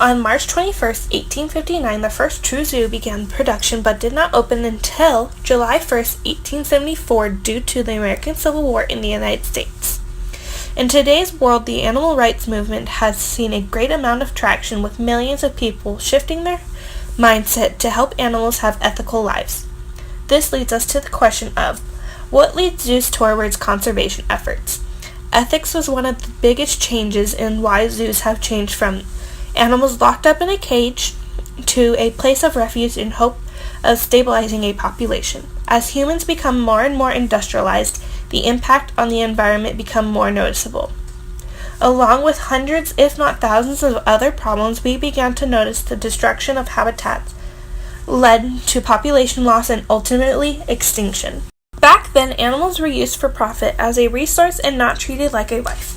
On March 21st, 1859, the first true zoo began production but did not open until July 1st, 1874 due to the American Civil War in the United States. In today's world, the animal rights movement has seen a great amount of traction with millions of people shifting their mindset to help animals have ethical lives. This leads us to the question of, what leads zoos towards conservation efforts? Ethics was one of the biggest changes in why zoos have changed from animals locked up in a cage to a place of refuge in hope of stabilizing a population. As humans become more and more industrialized, the impact on the environment become more noticeable. Along with hundreds, if not thousands, of other problems, we began to notice the destruction of habitats led to population loss and ultimately extinction. Back then, animals were used for profit as a resource and not treated like a life.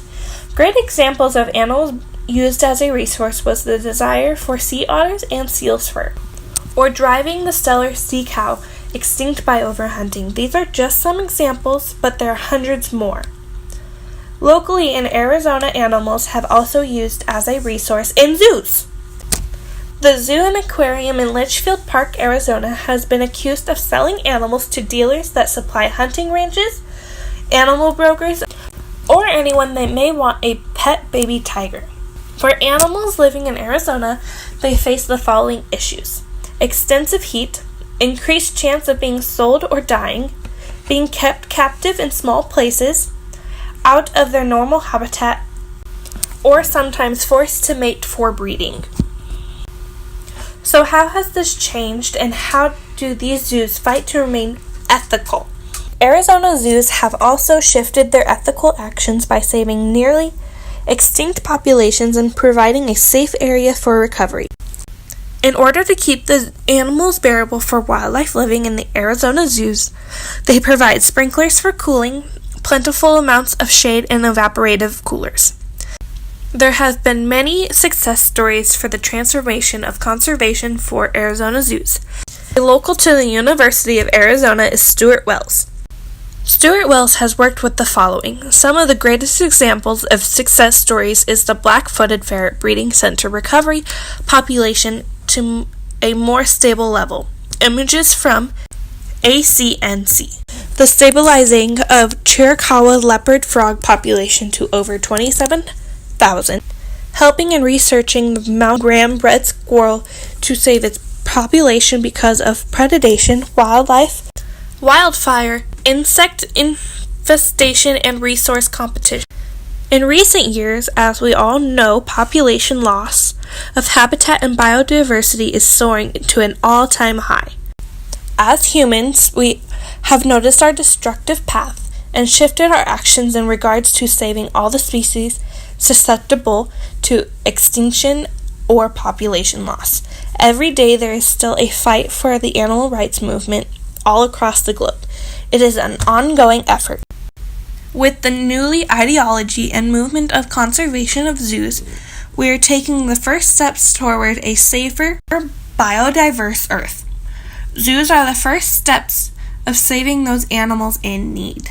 Great examples of animals used as a resource was the desire for sea otters and seals' fur, or driving the Steller sea cow extinct by overhunting. These are just some examples, but there are hundreds more. Locally in Arizona, animals have also used as a resource in zoos. The zoo and aquarium in Litchfield Park, Arizona, has been accused of selling animals to dealers that supply hunting ranges, animal brokers, or anyone that may want a pet baby tiger. For animals living in Arizona, they face the following issues: extensive heat, increased chance of being sold or dying, being kept captive in small places, out of their normal habitat, or sometimes forced to mate for breeding. So how has this changed, and how do these zoos fight to remain ethical? Arizona zoos have also shifted their ethical actions by saving nearly extinct populations and providing a safe area for recovery. In order to keep the animals bearable for wildlife living in the Arizona zoos, they provide sprinklers for cooling, plentiful amounts of shade, and evaporative coolers. There have been many success stories for the transformation of conservation for Arizona zoos. Local to the University of Arizona is Stuart Wells. Stuart Wells has worked with the following. Some of the greatest examples of success stories is the black-footed ferret breeding center recovery population to a more stable level. Images from ACNC. The stabilizing of Chiricahua leopard frog population to over 27,000. Helping and researching the Mount Graham red squirrel to save its population because of predation, wildfire, insect infestation, and resource competition. In recent years, as we all know, population loss of habitat and biodiversity is soaring to an all-time high. As humans, we have noticed our destructive path and shifted our actions in regards to saving all the species susceptible to extinction or population loss. Every day there is still a fight for the animal rights movement all across the globe. It is an ongoing effort. With the newly ideology and movement of conservation of zoos, we are taking the first steps toward a safer, biodiverse Earth. Zoos are the first steps of saving those animals in need.